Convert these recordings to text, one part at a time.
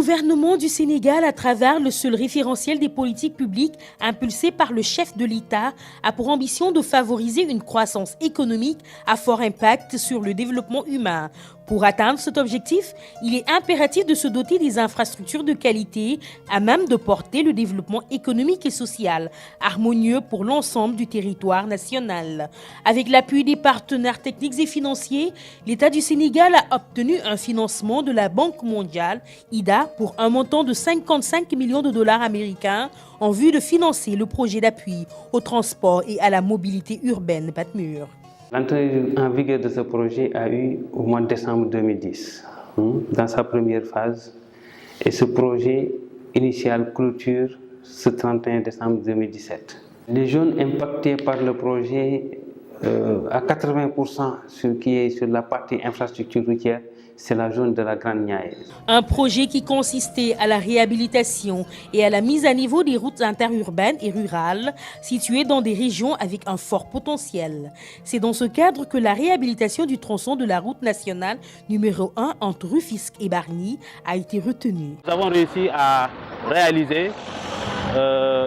gouvernement du Sénégal, à travers le seul référentiel des politiques publiques impulsé par le chef de l'État, a pour ambition de favoriser une croissance économique à fort impact sur le développement humain. Pour atteindre cet objectif, il est impératif de se doter des infrastructures de qualité à même de porter le développement économique et social harmonieux pour l'ensemble du territoire national. Avec l'appui des partenaires techniques et financiers, l'État du Sénégal a obtenu un financement de la Banque mondiale, IDA, pour un montant de 55 millions de dollars américains en vue de financer le projet d'appui au transport et à la mobilité urbaine Patmur. L'entrée en vigueur de ce projet a eu au mois de décembre 2010, dans sa première phase. Et ce projet initial clôture ce 31 décembre 2017. Les jeunes impactés par le projet, à 80% qui est sur la partie infrastructure routière, c'est la zone de la Grande Niayes. Un projet qui consistait à la réhabilitation et à la mise à niveau des routes interurbaines et rurales situées dans des régions avec un fort potentiel. C'est dans ce cadre que la réhabilitation du tronçon de la route nationale numéro 1 entre Rufisque et Bargny a été retenue. Nous avons réussi à réaliser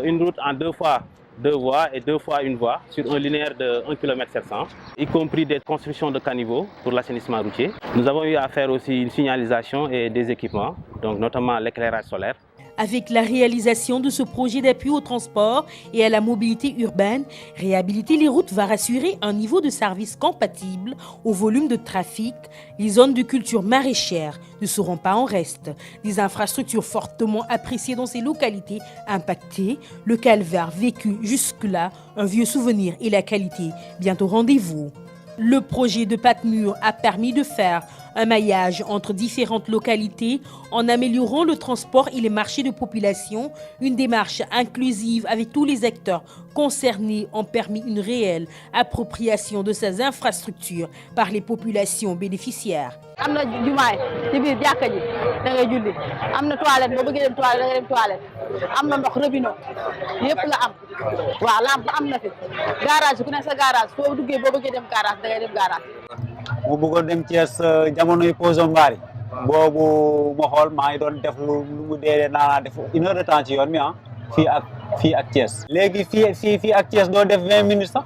une route en 2 fois 2 voies et 2 fois 1 voie sur un linéaire de 1,7 km, y compris des constructions de caniveaux pour l'assainissement routier. Nous avons eu à faire aussi une signalisation et des équipements, donc notamment l'éclairage solaire. Avec la réalisation de ce projet d'appui au transport et à la mobilité urbaine, réhabiliter les routes va rassurer un niveau de service compatible au volume de trafic. Les zones de culture maraîchère ne seront pas en reste. Des infrastructures fortement appréciées dans ces localités impactées, le calvaire vécu jusque-là, un vieux souvenir et la qualité bientôt rendez-vous. Le projet de Patmur a permis de faire un maillage entre différentes localités en améliorant le transport et les marchés de population. Une démarche inclusive avec tous les acteurs concernés ont permis une réelle appropriation de ces infrastructures par les populations bénéficiaires. Amna jumaay ci biir jàkka ji da ngay julli amna toilette boo bëggee dem toilette da ngay dem toilette amna ndox robinet yépp la am waaw lampe amna fi garage ku ne sa garage foo duggee boo bëggee dem garage da ngay dem garage. mu bëggoon dem Thiès jamono yi pause mbaari boobu ma xool maa ngi doon def lu mu dee naa def 1 heure de temps ci yoon mi fii ak Thiès léegi fii ak Thiès doo def 20 minutes sax.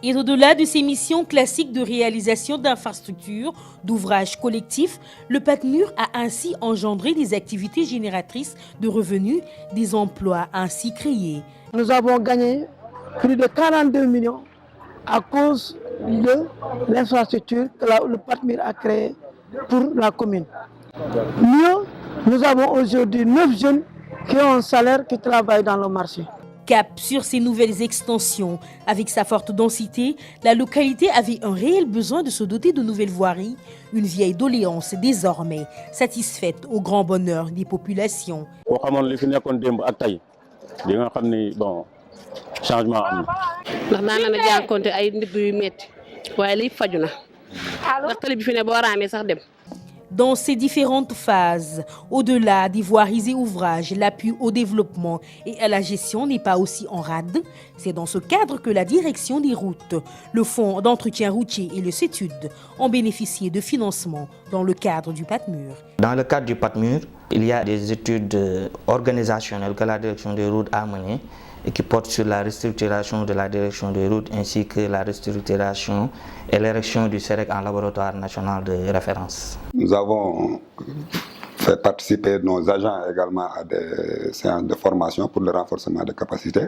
Et au-delà de ces missions classiques de réalisation d'infrastructures, d'ouvrages collectifs, le Patmur a ainsi engendré des activités génératrices de revenus, des emplois ainsi créés. Nous avons gagné plus de 42 millions à cause de l'infrastructure que le Patmur a créée pour la commune. Mieux, nous avons aujourd'hui 9 jeunes qui ont un salaire, qui travaillent dans le marché. Cap sur ces nouvelles extensions. Avec sa forte densité, la localité avait un réel besoin de se doter de nouvelles voiries, une vieille doléance désormais satisfaite au grand bonheur des populations. Dans ces différentes phases, au-delà des voiries et ouvrages, l'appui au développement et à la gestion n'est pas aussi en rade. C'est dans ce cadre que la direction des routes, le fonds d'entretien routier et le CETUD ont bénéficié de financement dans le cadre du Patmur. Dans le cadre du Patmur, il y a des études organisationnelles que la direction des routes a menées et qui portent sur la restructuration de la direction des routes ainsi que la restructuration et l'érection du CEREC en laboratoire national de référence. Nous avons fait participer nos agents également à des séances de formation pour le renforcement des capacités.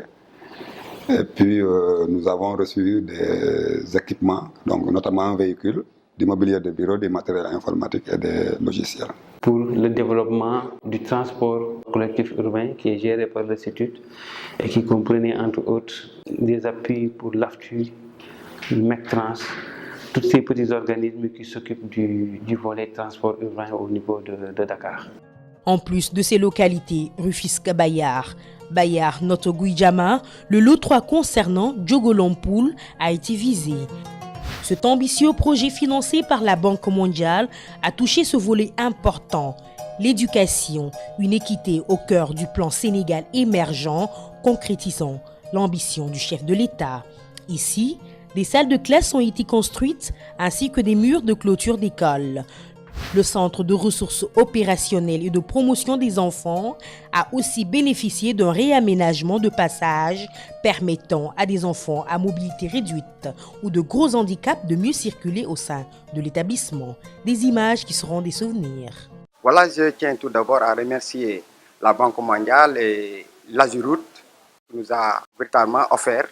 Et puis nous avons reçu des équipements, donc notamment un véhicule, du mobilier de bureau, des matériels informatiques et des logiciels. Pour le développement du transport collectif urbain qui est géré par le CETUD et qui comprenait entre autres des appuis pour l'AFTU, MECTRANS, tous ces petits organismes qui s'occupent du volet transport urbain au niveau de Dakar. En plus de ces localités, Rufisque Bayar, Noto Guijama, le lot 3 concernant Djogolompoul a été visé. Cet ambitieux projet financé par la Banque mondiale a touché ce volet important, l'éducation, une équité au cœur du plan Sénégal émergent, concrétisant l'ambition du chef de l'État. Ici, des salles de classe ont été construites ainsi que des murs de clôture d'école. Le centre de ressources opérationnelles et de promotion des enfants a aussi bénéficié d'un réaménagement de passage permettant à des enfants à mobilité réduite ou de gros handicaps de mieux circuler au sein de l'établissement. Des images qui seront des souvenirs. Voilà, je tiens tout d'abord à remercier la Banque mondiale et l'Azuroute qui nous a véritablement offert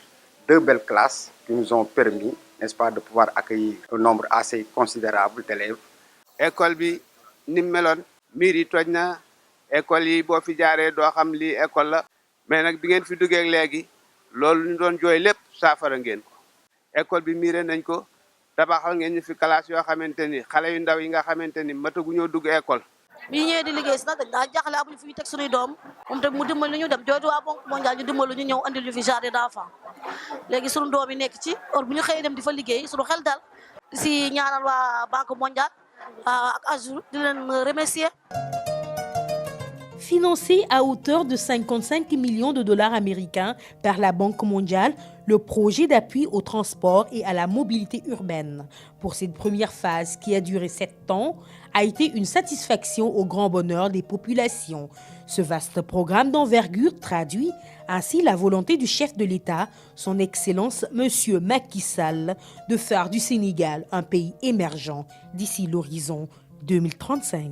2 belles classes qui nous ont permis, n'est-ce pas, de pouvoir accueillir un nombre assez considérable d'élèves. École bi ni meloon miir yi toj na école yi boo fi jaaree doo xam lii école la mais nag bi ngeen fi duggee léegi loolu ñu doon jooy lépp saafara ngeen ko école bi miire nañ ko tabaxal ngeen ñu fi classe yoo xamante ni xale yu ndaw yi nga xamante ni mataguñoo dugg école. bi ñëwee di liggéey si nag dañ daa jaaxle amuñu fi ñu teg suñuy doom moom tamit mu dimbali ñu dem jooytu waa Banque mondiale ñu dimbali ñu ñëw andil ñu fi jardin d'enfants léegi suñu doom yi nekk ci heure bu ñu xëyee dem di fa liggéey suñu xel dal si ñaanal waa Banque mondiale ak Azuroute di leen remercier. Financé à hauteur de 55 millions de dollars américains par la Banque mondiale, le projet d'appui au transport et à la mobilité urbaine pour cette première phase qui a duré 7 ans a été une satisfaction au grand bonheur des populations. Ce vaste programme d'envergure traduit ainsi la volonté du chef de l'État, son Excellence Monsieur Macky Sall, de faire du Sénégal un pays émergent d'ici l'horizon 2035.